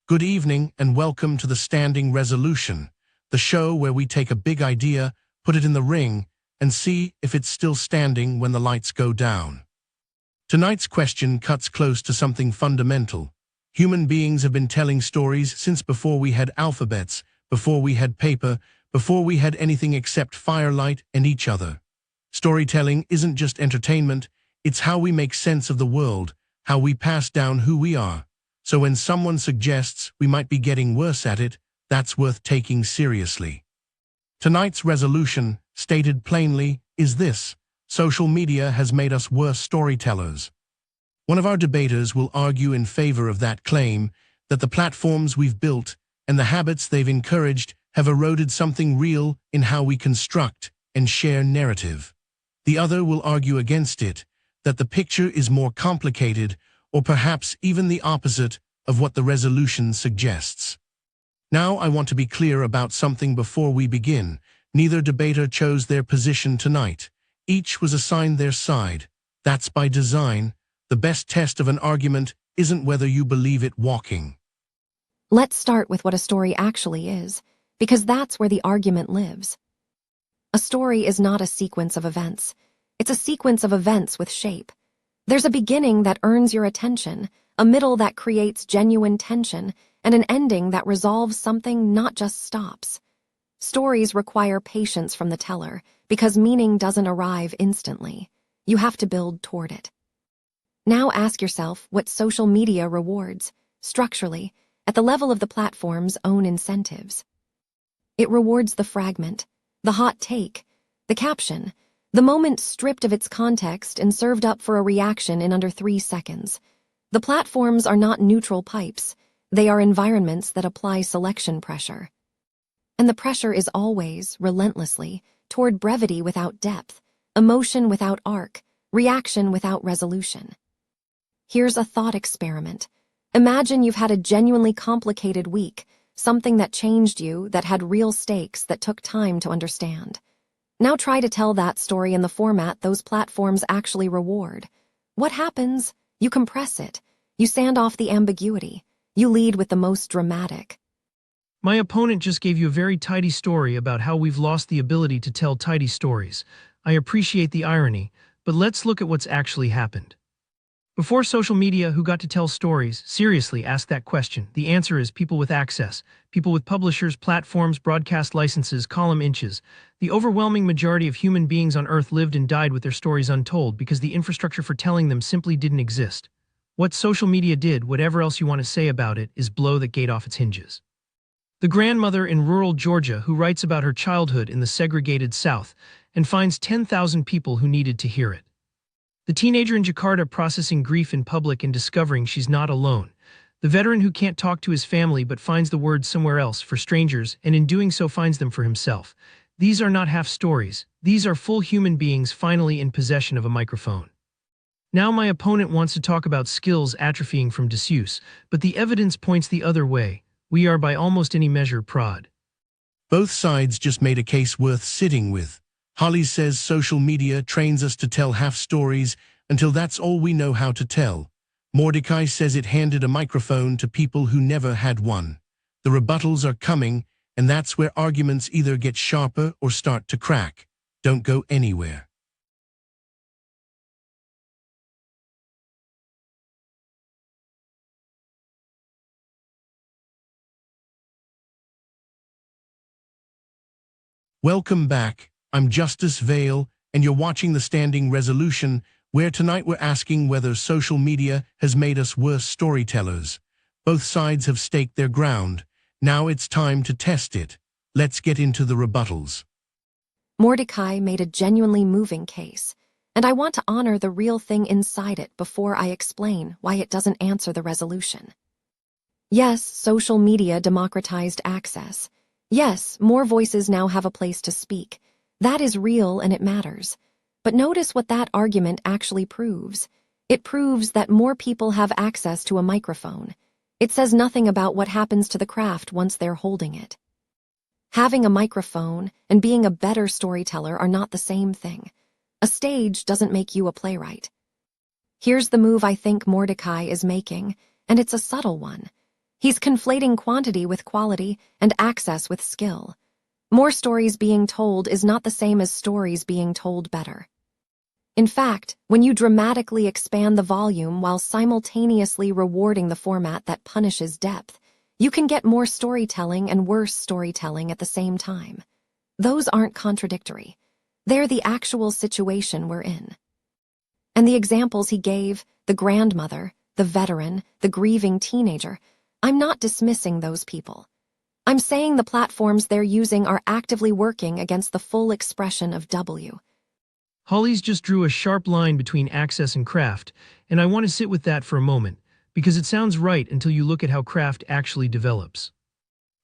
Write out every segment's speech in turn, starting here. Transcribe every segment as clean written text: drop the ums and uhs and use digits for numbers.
Good evening and welcome to the Standing Resolution, the show where we take a big idea, put it in the ring, and see if it's still standing when the lights go down. Tonight's question cuts close to something fundamental. Human beings have been telling stories since before we had alphabets, before we had paper, before we had anything except firelight and each other. Storytelling isn't just entertainment, it's how we make sense of the world, how we pass down who we are. So when someone suggests we might be getting worse at it, that's worth taking seriously. Tonight's resolution, stated plainly, is this: social media has made us worse storytellers. One of our debaters will argue in favor of that claim, that the platforms we've built and the habits they've encouraged have eroded something real in how we construct and share narrative. The other will argue against it, that the picture is more complicated, or perhaps even the opposite of what the resolution suggests. Now I want to be clear about something before we begin. Neither debater chose their position tonight. Each was assigned their side. That's by design. The best test of an argument isn't whether you believe it walking. Let's start with what a story actually is, because that's where the argument lives. A story is not a sequence of events. It's a sequence of events with shape. There's a beginning that earns your attention, a middle that creates genuine tension, and an ending that resolves something, not just stops. Stories require patience from the teller, because meaning doesn't arrive instantly. You have to build toward it. Now ask yourself what social media rewards, structurally, at the level of the platform's own incentives. It rewards the fragment, the hot take, the caption, the moment stripped of its context and served up for a reaction in under 3 seconds. The platforms are not neutral pipes. They are environments that apply selection pressure. And the pressure is always, relentlessly, toward brevity without depth, emotion without arc, reaction without resolution. Here's a thought experiment. Imagine you've had a genuinely complicated week, something that changed you, that had real stakes, that took time to understand. Now try to tell that story in the format those platforms actually reward. What happens? You compress it. You sand off the ambiguity. You lead with the most dramatic. My opponent just gave you a very tidy story about how we've lost the ability to tell tidy stories. I appreciate the irony, but let's look at what's actually happened. Before social media, who got to tell stories? Seriously, ask that question. The answer is people with access. People with publishers, platforms, broadcast licenses, column inches. The overwhelming majority of human beings on Earth lived and died with their stories untold because the infrastructure for telling them simply didn't exist. What social media did, whatever else you want to say about it, is blow that gate off its hinges. The grandmother in rural Georgia who writes about her childhood in the segregated South and finds 10,000 people who needed to hear it. The teenager in Jakarta processing grief in public and discovering she's not alone. The veteran who can't talk to his family but finds the words somewhere else for strangers and in doing so finds them for himself. These are not half stories. These are full human beings finally in possession of a microphone. Now my opponent wants to talk about skills atrophying from disuse, but the evidence points the other way. We are by almost any measure prod. Both sides just made a case worth sitting with. Holly says social media trains us to tell half stories until that's all we know how to tell. Mordecai says it handed a microphone to people who never had one. The rebuttals are coming, and that's where arguments either get sharper or start to crack. Don't go anywhere. Welcome back. I'm Justice Vale, and you're watching the Standing Resolution, where tonight we're asking whether social media has made us worse storytellers. Both sides have staked their ground. Now it's time to test it. Let's get into the rebuttals. Mordecai made a genuinely moving case, and I want to honor the real thing inside it before I explain why it doesn't answer the resolution. Yes, social media democratized access. Yes, more voices now have a place to speak. That is real and it matters. But notice what that argument actually proves. It proves that more people have access to a microphone. It says nothing about what happens to the craft once they're holding it. Having a microphone and being a better storyteller are not the same thing. A stage doesn't make you a playwright. Here's the move I think Mordecai is making, and it's a subtle one. He's conflating quantity with quality and access with skill. More stories being told is not the same as stories being told better. In fact, when you dramatically expand the volume while simultaneously rewarding the format that punishes depth, you can get more storytelling and worse storytelling at the same time. Those aren't contradictory. They're the actual situation we're in. And the examples he gave, the grandmother, the veteran, the grieving teenager, I'm not dismissing those people. I'm saying the platforms they're using are actively working against the full expression of W. Holly's just drew a sharp line between access and craft, and I want to sit with that for a moment, because it sounds right until you look at how craft actually develops.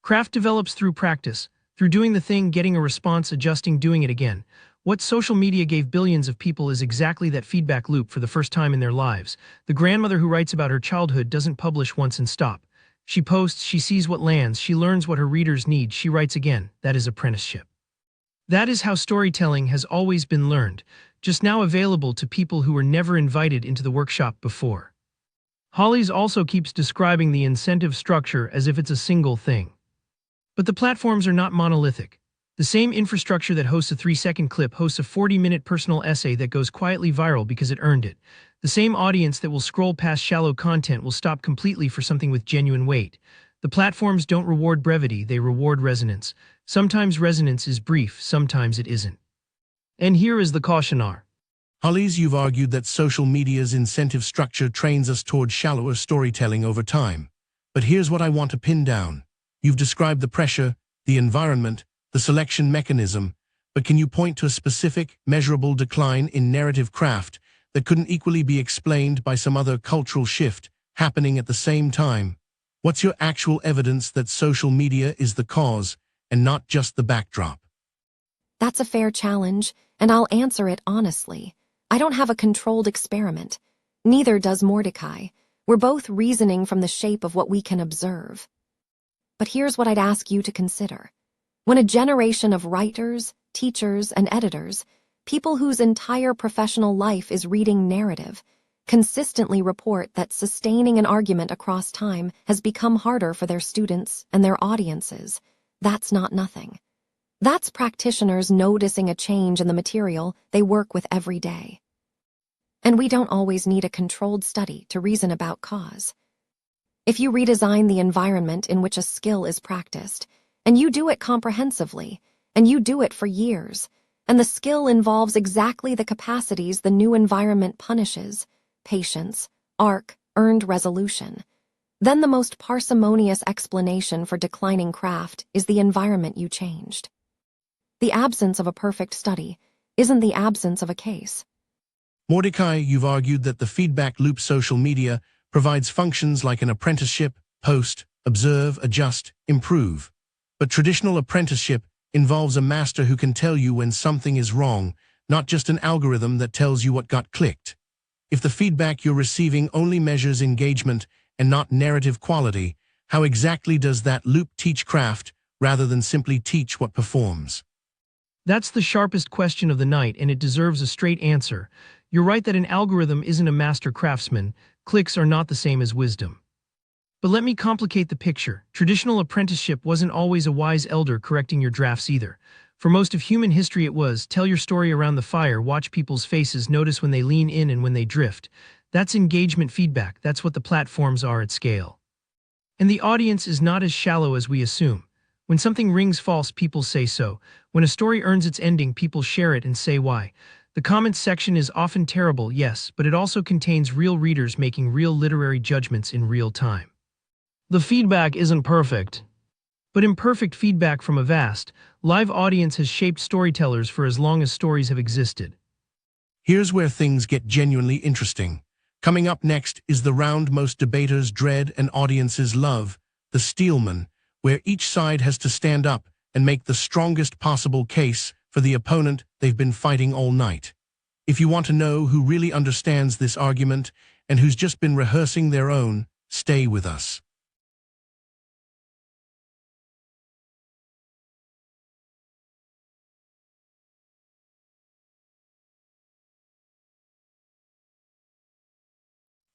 Craft develops through practice, through doing the thing, getting a response, adjusting, doing it again. What social media gave billions of people is exactly that feedback loop for the first time in their lives. The grandmother who writes about her childhood doesn't publish once and stop. She posts, she sees what lands, she learns what her readers need, she writes again. That is apprenticeship. That is how storytelling has always been learned, just now available to people who were never invited into the workshop before. Holly's also keeps describing the incentive structure as if it's a single thing. But the platforms are not monolithic. The same infrastructure that hosts a 3-second clip hosts a 40-minute personal essay that goes quietly viral because it earned it. The same audience that will scroll past shallow content will stop completely for something with genuine weight. The platforms don't reward brevity, they reward resonance. Sometimes resonance is brief, sometimes it isn't. And here is the cautionar. Hollies, you've argued that social media's incentive structure trains us toward shallower storytelling over time. But here's what I want to pin down. You've described the pressure, the environment, the selection mechanism, but can you point to a specific, measurable decline in narrative craft that couldn't equally be explained by some other cultural shift happening at the same time? What's your actual evidence that social media is the cause and not just the backdrop? That's a fair challenge, and I'll answer it honestly. I don't have a controlled experiment. Neither does Mordecai. We're both reasoning from the shape of what we can observe. But here's what I'd ask you to consider. When a generation of writers, teachers, and editors, people whose entire professional life is reading narrative, consistently report that sustaining an argument across time has become harder for their students and their audiences, that's not nothing. That's practitioners noticing a change in the material they work with every day. And we don't always need a controlled study to reason about cause. If you redesign the environment in which a skill is practiced, and you do it comprehensively, and you do it for years, and the skill involves exactly the capacities the new environment punishes, patience, arc, earned resolution, then the most parsimonious explanation for declining craft is the environment you changed. The absence of a perfect study isn't the absence of a case. Mordecai, you've argued that the feedback loop social media provides functions like an apprenticeship, post, observe, adjust, improve. But traditional apprenticeship involves a master who can tell you when something is wrong, not just an algorithm that tells you what got clicked. If the feedback you're receiving only measures engagement and not narrative quality, how exactly does that loop teach craft rather than simply teach what performs? That's the sharpest question of the night, and it deserves a straight answer. You're right that an algorithm isn't a master craftsman. Clicks are not the same as wisdom. But let me complicate the picture. Traditional apprenticeship wasn't always a wise elder correcting your drafts either. For most of human history it was, tell your story around the fire, watch people's faces, notice when they lean in and when they drift. That's engagement feedback, that's what the platforms are at scale. And the audience is not as shallow as we assume. When something rings false, people say so. When a story earns its ending, people share it and say why. The comments section is often terrible, yes, but it also contains real readers making real literary judgments in real time. The feedback isn't perfect. But imperfect feedback from a vast, live audience has shaped storytellers for as long as stories have existed. Here's where things get genuinely interesting. Coming up next is the round most debaters dread and audiences love, the Steelman, where each side has to stand up and make the strongest possible case for the opponent they've been fighting all night. If you want to know who really understands this argument and who's just been rehearsing their own, stay with us.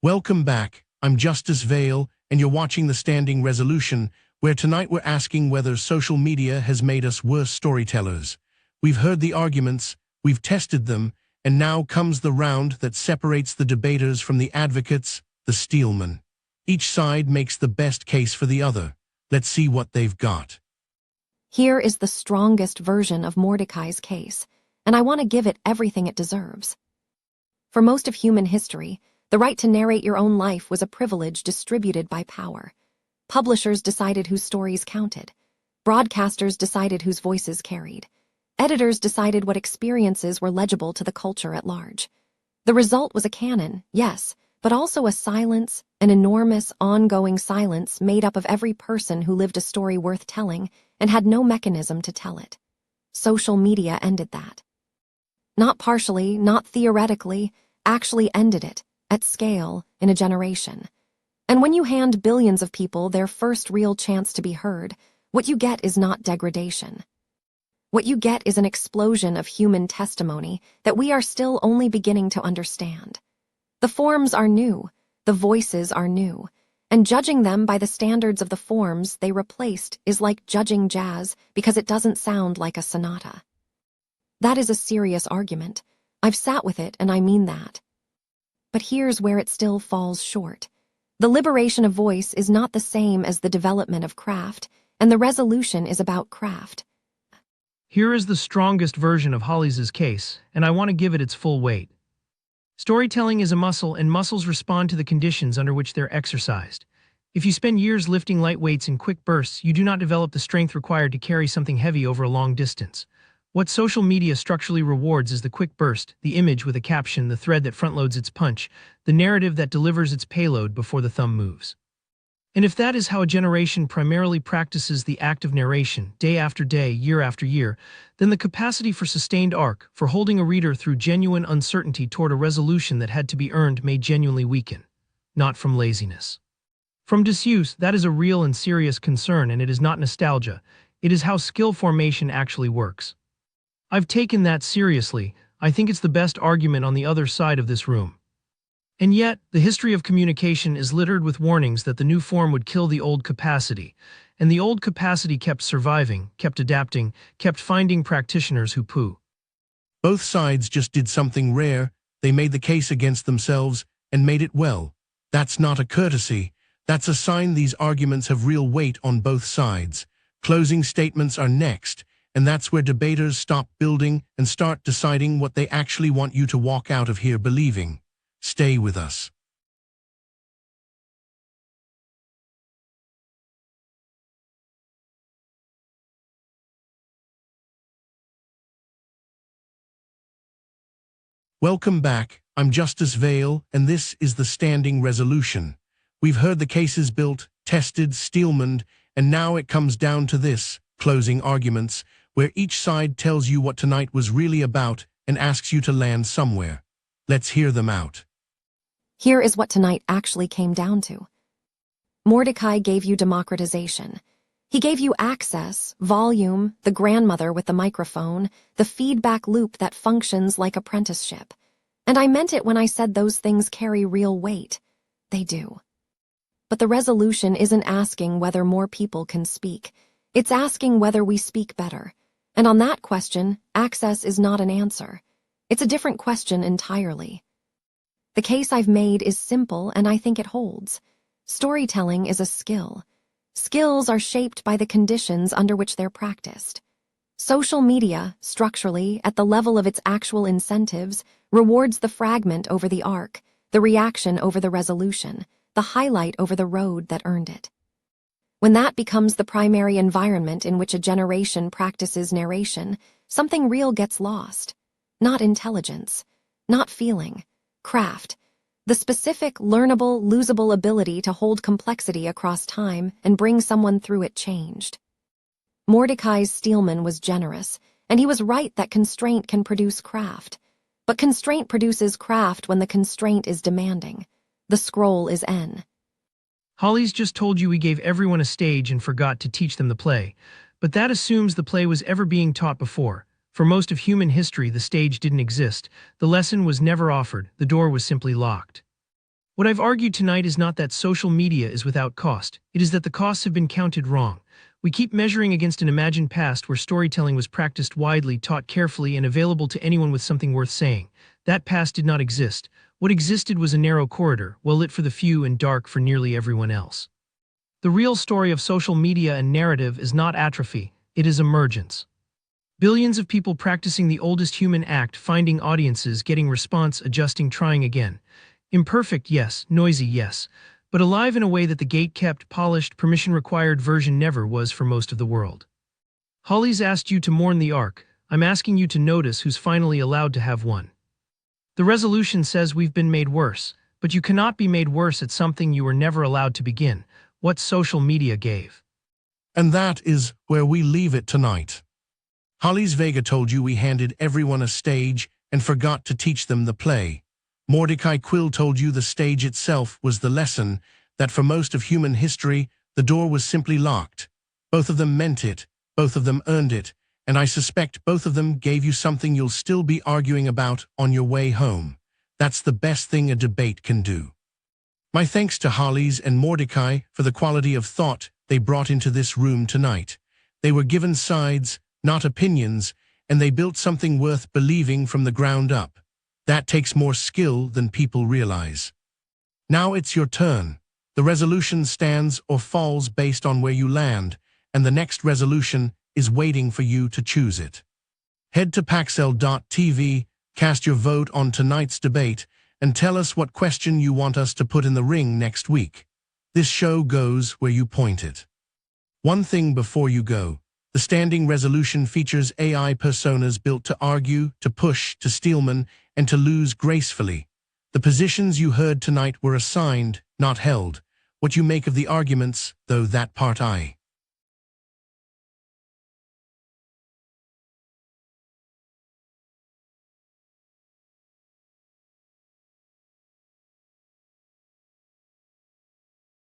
Welcome back. I'm Justice Vale, and you're watching The Standing Resolution, where tonight we're asking whether social media has made us worse storytellers. We've heard the arguments, we've tested them, and now comes the round that separates the debaters from the advocates, the steelmen. Each side makes the best case for the other. Let's see what they've got. Here is the strongest version of Mordecai's case, and I want to give it everything it deserves. For most of human history, the right to narrate your own life was a privilege distributed by power. Publishers decided whose stories counted. Broadcasters decided whose voices carried. Editors decided what experiences were legible to the culture at large. The result was a canon, yes, but also a silence, an enormous, ongoing silence made up of every person who lived a story worth telling and had no mechanism to tell it. Social media ended that. Not partially, not theoretically, actually ended it, at scale, in a generation. And when you hand billions of people their first real chance to be heard, what you get is not degradation. What you get is an explosion of human testimony that we are still only beginning to understand. The forms are new, the voices are new, and judging them by the standards of the forms they replaced is like judging jazz because it doesn't sound like a sonata. That is a serious argument. I've sat with it, and I mean that. But here's where it still falls short. The liberation of voice is not the same as the development of craft, and the resolution is about craft. Here is the strongest version of Holly's case, and I want to give it its full weight. Storytelling is a muscle, and muscles respond to the conditions under which they're exercised. If you spend years lifting light weights in quick bursts, you do not develop the strength required to carry something heavy over a long distance. What social media structurally rewards is the quick burst, the image with a caption, the thread that front-loads its punch, the narrative that delivers its payload before the thumb moves. And if that is how a generation primarily practices the act of narration, day after day, year after year, then the capacity for sustained arc, for holding a reader through genuine uncertainty toward a resolution that had to be earned, may genuinely weaken. Not from laziness. From disuse, that is a real and serious concern, and it is not nostalgia. It is how skill formation actually works. I've taken that seriously. I think it's the best argument on the other side of this room. And yet, the history of communication is littered with warnings that the new form would kill the old capacity, and the old capacity kept surviving, kept adapting, kept finding practitioners who poo. Both sides just did something rare. They made the case against themselves and made it well. That's not a courtesy. That's a sign these arguments have real weight on both sides. Closing statements are next, and that's where debaters stop building and start deciding what they actually want you to walk out of here believing. Stay with us. Welcome back. I'm Justice Vale, and this is The Standing Resolution. We've heard the cases built, tested, steelmaned, and now it comes down to this, closing arguments, where each side tells you what tonight was really about and asks you to land somewhere. Let's hear them out. Here is what tonight actually came down to. Mordecai gave you democratization. He gave you access, volume, the grandmother with the microphone, the feedback loop that functions like apprenticeship. And I meant it when I said those things carry real weight. They do. But the resolution isn't asking whether more people can speak. It's asking whether we speak better. And on that question, access is not an answer. It's a different question entirely. The case I've made is simple, and I think it holds. Storytelling is a skill. Skills are shaped by the conditions under which they're practiced. Social media, structurally, at the level of its actual incentives, rewards the fragment over the arc, the reaction over the resolution, the highlight over the road that earned it. When that becomes the primary environment in which a generation practices narration, something real gets lost. Not intelligence, not feeling, craft, the specific, learnable, losable ability to hold complexity across time and bring someone through it changed. Mordecai's Steelman was generous, and he was right that constraint can produce craft. But constraint produces craft when the constraint is demanding. The scroll is N. Holly's just told you we gave everyone a stage and forgot to teach them the play, but that assumes the play was ever being taught before. For most of human history, the stage didn't exist. The lesson was never offered. The door was simply locked. What I've argued tonight is not that social media is without cost. It is that the costs have been counted wrong. We keep measuring against an imagined past where storytelling was practiced widely, taught carefully, and available to anyone with something worth saying. That past did not exist. What existed was a narrow corridor, well lit for the few and dark for nearly everyone else. The real story of social media and narrative is not atrophy, it is emergence. Billions of people practicing the oldest human act, finding audiences, getting response, adjusting, trying again. Imperfect, yes. Noisy, yes. But alive in a way that the gate-kept, polished, permission-required version never was for most of the world. Holly's asked you to mourn the arc. I'm asking you to notice who's finally allowed to have one. The resolution says we've been made worse, but you cannot be made worse at something you were never allowed to begin. What social media gave. And that is where we leave it tonight. Holly's Vega told you we handed everyone a stage and forgot to teach them the play. Mordecai Quill told you the stage itself was the lesson, that for most of human history, the door was simply locked. Both of them meant it, both of them earned it, and I suspect both of them gave you something you'll still be arguing about on your way home. That's the best thing a debate can do. My thanks to Holly's and Mordecai for the quality of thought they brought into this room tonight. They were given sides, not opinions, and they built something worth believing from the ground up. That takes more skill than people realize. Now it's your turn. The resolution stands or falls based on where you land, and the next resolution is waiting for you to choose it. Head to Paxelle.tv, cast your vote on tonight's debate, and tell us what question you want us to put in the ring next week. This show goes where you point it. One thing before you go. The standing resolution features AI personas built to argue, to push, to steelman, and to lose gracefully. The positions you heard tonight were assigned, not held. What you make of the arguments, though, that part I